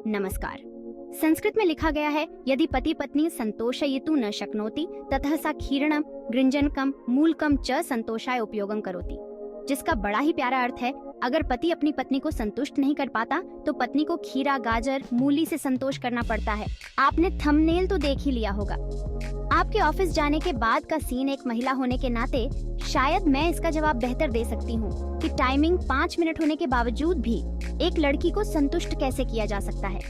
नमस्कार। संस्कृत में लिखा गया है, यदि पति पत्नी संतोषयितुं न शक्नोति ततः सा क्षीरणम गृञ्जनकम मूलकम च संतोषाय उपयोगम करोति, जिसका बड़ा ही प्यारा अर्थ है, अगर पति अपनी पत्नी को संतुष्ट नहीं कर पाता तो पत्नी को खीरा, गाजर, मूली से संतोष करना पड़ता है। आपने थंबनेल तो देख ही लिया होगा। आपके ऑफिस जाने के बाद का सीन एक महिला होने के नाते शायद मैं इसका जवाब बेहतर दे सकती हूँ कि टाइमिंग 5 मिनट होने के बावजूद भी एक लड़की को संतुष्ट कैसे किया जा सकता है।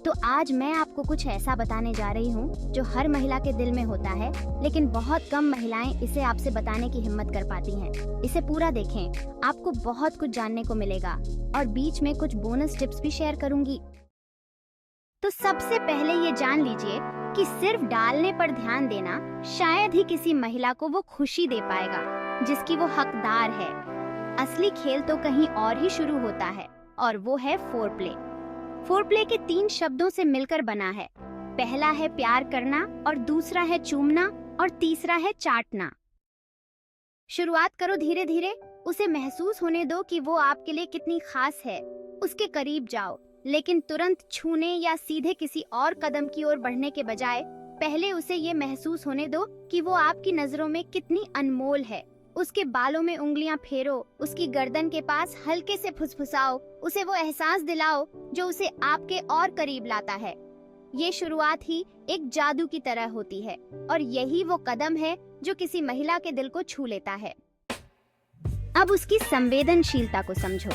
तो आज मैं आपको कुछ ऐसा बताने जा रही हूँ जो हर महिला के दिल में होता है, लेकिन बहुत कम महिलाएं इसे आपसे बताने की हिम्मत कर पाती हैं। इसे पूरा देखें, आपको बहुत कुछ जानने को मिलेगा और बीच में कुछ बोनस टिप्स भी शेयर करूंगी। तो सबसे पहले ये जान लीजिए कि सिर्फ डालने पर ध्यान देना शायद ही किसी महिला को वो खुशी दे पाएगा जिसकी वो हकदार है। असली खेल तो कहीं और ही शुरू होता है और वो है फोरप्ले। फोरप्ले के 3 शब्दों से मिलकर बना है। पहला है प्यार करना और दूसरा है चूमना और तीसरा है चाटना। शुरुआत करो धीरे धीरे, उसे महसूस होने दो कि वो आपके लिए कितनी खास है। उसके करीब जाओ, लेकिन तुरंत छूने या सीधे किसी और कदम की ओर बढ़ने के बजाय पहले उसे ये महसूस होने दो कि वो आपकी नजरों में कितनी अनमोल है। उसके बालों में उंगलियां फेरो, उसकी गर्दन के पास हल्के से फुसफुसाओ, उसे वो एहसास दिलाओ जो उसे आपके और करीब लाता है। ये शुरुआत ही एक जादू की तरह होती है और यही वो कदम है जो किसी महिला के दिल को छू लेता है। अब उसकी संवेदनशीलता को समझो।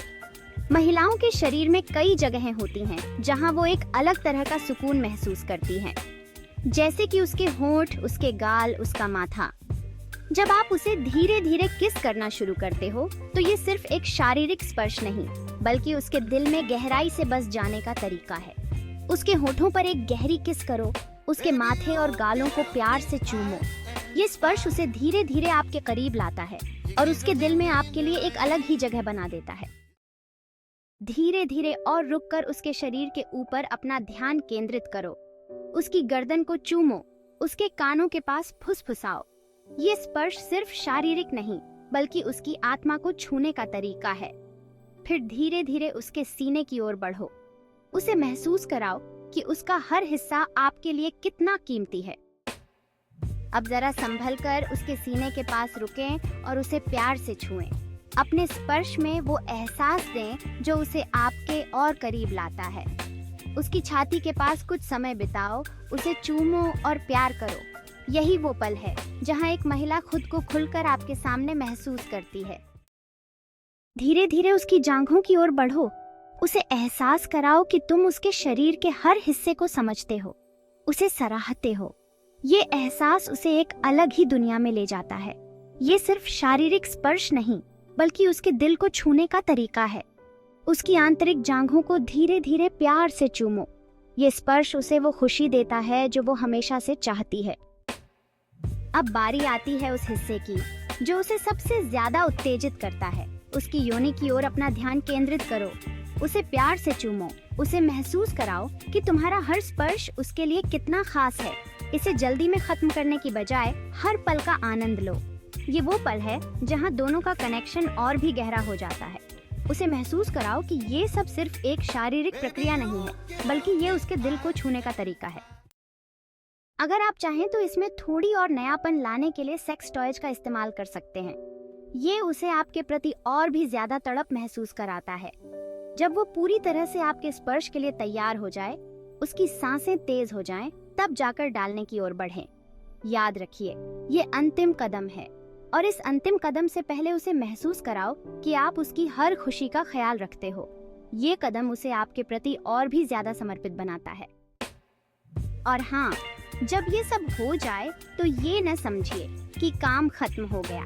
महिलाओं के शरीर में कई जगहें होती हैं जहां वो एक अलग तरह का सुकून महसूस करती हैं, जैसे कि उसके होंठ, उसके गाल, उसका माथा। जब आप उसे धीरे धीरे किस करना शुरू करते हो तो ये सिर्फ एक शारीरिक स्पर्श नहीं, बल्कि उसके दिल में गहराई से बस जाने का तरीका है। उसके होठों पर एक गहरी किस करो, उसके माथे और गालों को प्यार से चूमो। ये स्पर्श उसे धीरे धीरे आपके करीब लाता है और उसके दिल में आपके लिए एक अलग ही जगह बना देता है। धीरे धीरे और रुककर उसके शरीर के ऊपर अपना ध्यान केंद्रित करो। उसकी गर्दन को चूमो, उसके कानों के पास फुसफुसाओ। ये स्पर्श सिर्फ शारीरिक नहीं, बल्कि उसकी आत्मा को छूने का तरीका है। फिर धीरे धीरे उसके सीने की ओर बढ़ो। उसे महसूस कराओ कि उसका हर हिस्सा आपके लिए कितना कीमती है। अब जरा संभल कर उसके सीने के पास रुकें और उसे प्यार से छुएं। अपने स्पर्श में वो एहसास दें जो उसे आपके और करीब लाता है। उसकी छाती के पास कुछ समय बिताओ, उसे चूमो और प्यार करो। यही वो पल है जहां एक महिला खुद को खुलकर आपके सामने महसूस करती है। धीरे धीरे उसकी जांघों की ओर बढ़ो। उसे एहसास कराओ कि तुम उसके शरीर के हर हिस्से को समझते हो, उसे सराहते हो। ये एहसास उसे एक अलग ही दुनिया में ले जाता है। ये सिर्फ शारीरिक स्पर्श नहीं, बल्कि उसके दिल को छूने का तरीका है। उसकी आंतरिक जांघों को धीरे धीरे प्यार से चूमो। ये स्पर्श उसे वो खुशी देता है जो वो हमेशा से चाहती है। अब बारी आती है उस हिस्से की जो उसे सबसे ज्यादा उत्तेजित करता है। उसकी योनि की ओर अपना ध्यान केंद्रित करो। उसे प्यार से चूमो। उसे महसूस कराओ कि तुम्हारा हर स्पर्श उसके लिए कितना खास है। इसे जल्दी में खत्म करने की बजाय हर पल का आनंद लो। ये वो पल है जहां दोनों का कनेक्शन और भी गहरा हो जाता है। उसे महसूस कराओ कि ये सब सिर्फ एक शारीरिक प्रक्रिया नहीं है, बल्कि ये उसके दिल को छूने का तरीका है। अगर आप चाहें तो इसमें थोड़ी और नयापन लाने के लिए सेक्स टॉयज का इस्तेमाल कर सकते हैं। ये उसे आपके प्रति और भी ज्यादा तड़प महसूस कराता है। जब वो पूरी तरह से आपके स्पर्श के लिए तैयार हो जाए, उसकी सांसें तेज हो जाएं, तब जाकर डालने की ओर बढ़ें। याद रखिए, ये अंतिम कदम है और इस अंतिम कदम से पहले उसे महसूस कराओ कि आप उसकी हर खुशी का ख्याल रखते हो। ये कदम उसे आपके प्रति और भी ज्यादा समर्पित बनाता है। और हाँ, जब ये सब हो जाए तो ये न समझिए कि काम खत्म हो गया।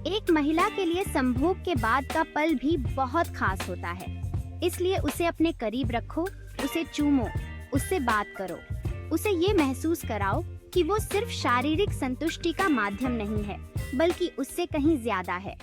एक महिला के लिए संभोग के बाद का पल भी बहुत खास होता है, इसलिए उसे अपने करीब रखो, उसे चूमो, उससे बात करो। उसे ये महसूस कराओ कि वो सिर्फ शारीरिक संतुष्टि का माध्यम नहीं है, बल्कि उससे कहीं ज्यादा है।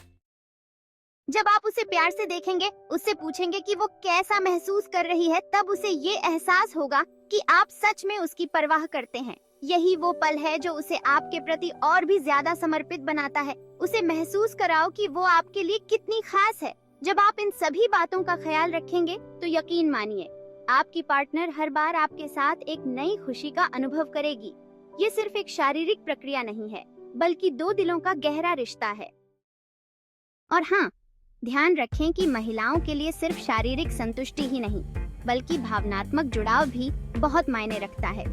जब आप उसे प्यार से देखेंगे, उससे पूछेंगे कि वो कैसा महसूस कर रही है, तब उसे ये एहसास होगा कि आप सच में उसकी परवाह करते हैं। यही वो पल है जो उसे आपके प्रति और भी ज्यादा समर्पित बनाता है। उसे महसूस कराओ कि वो आपके लिए कितनी खास है। जब आप इन सभी बातों का ख्याल रखेंगे तो यकीन मानिए, आपकी पार्टनर हर बार आपके साथ एक नई खुशी का अनुभव करेगी। ये सिर्फ एक शारीरिक प्रक्रिया नहीं है, बल्कि दो दिलों का गहरा रिश्ता है। और हाँ, ध्यान रखें कि महिलाओं के लिए सिर्फ शारीरिक संतुष्टि ही नहीं, बल्कि भावनात्मक जुड़ाव भी बहुत मायने रखता है।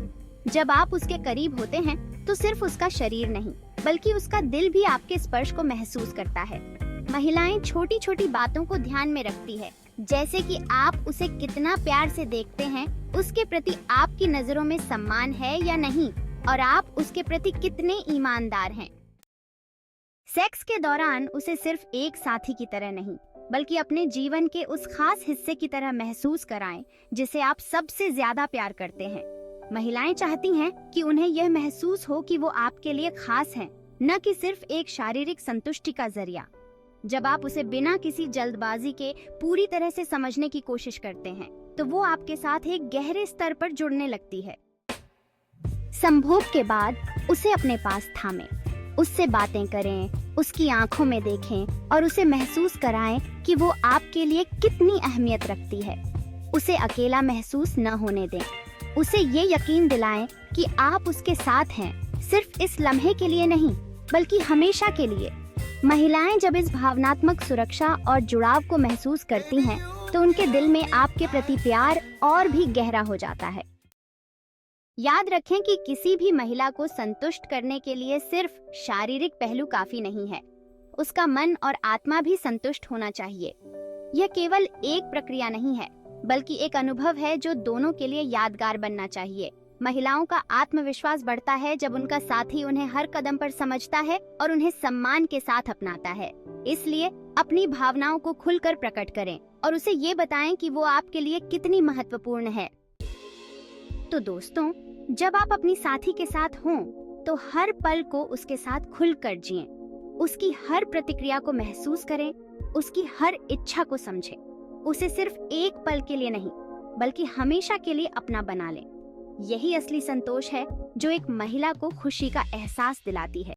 जब आप उसके करीब होते हैं तो सिर्फ उसका शरीर नहीं, बल्कि उसका दिल भी आपके स्पर्श को महसूस करता है। महिलाएं छोटी छोटी बातों को ध्यान में रखती है, जैसे कि आप उसे कितना प्यार से देखते हैं, उसके प्रति आपकी नजरों में सम्मान है या नहीं, और आप उसके प्रति कितने ईमानदार हैं। सेक्स के दौरान उसे सिर्फ एक साथी की तरह नहीं, बल्कि अपने जीवन के उस खास हिस्से की तरह महसूस कराएं जिसे आप सबसे ज्यादा प्यार करते हैं। महिलाएं चाहती हैं कि उन्हें यह महसूस हो कि वो आपके लिए खास हैं, न कि सिर्फ एक शारीरिक संतुष्टि का जरिया। जब आप उसे बिना किसी जल्दबाजी के पूरी तरह से समझने की कोशिश करते हैं, तो वो आपके साथ एक गहरे स्तर पर जुड़ने लगती है। संभोग के बाद उसे अपने पास थामें, उससे बातें करें, उसकी आंखों में देखें और उसे महसूस कराएं कि वो आपके लिए कितनी अहमियत रखती है। उसे अकेला महसूस न होने दें। उसे ये यकीन दिलाएं कि आप उसके साथ हैं, सिर्फ इस लम्हे के लिए नहीं, बल्कि हमेशा के लिए। महिलाएं जब इस भावनात्मक सुरक्षा और जुड़ाव को महसूस करती हैं, तो उनके दिल में आपके प्रति प्यार और भी गहरा हो जाता है। याद रखें कि किसी भी महिला को संतुष्ट करने के लिए सिर्फ शारीरिक पहलू काफी नहीं है, उसका मन और आत्मा भी संतुष्ट होना चाहिए। यह केवल एक प्रक्रिया नहीं है, बल्कि एक अनुभव है जो दोनों के लिए यादगार बनना चाहिए। महिलाओं का आत्मविश्वास बढ़ता है जब उनका साथी उन्हें हर कदम पर समझता है और उन्हें सम्मान के साथ अपनाता है। इसलिए अपनी भावनाओं को खुलकर प्रकट करें और उसे ये बताएं कि वो आपके लिए कितनी महत्वपूर्ण है। तो दोस्तों, जब आप अपनी साथी के साथ हों, तो हर पल को उसके साथ खुलकर जिएं। उसकी हर प्रतिक्रिया को महसूस करें, उसकी हर इच्छा को समझें। उसे सिर्फ एक पल के लिए नहीं, बल्कि हमेशा के लिए अपना बना लें। यही असली संतोष है जो एक महिला को खुशी का एहसास दिलाती है।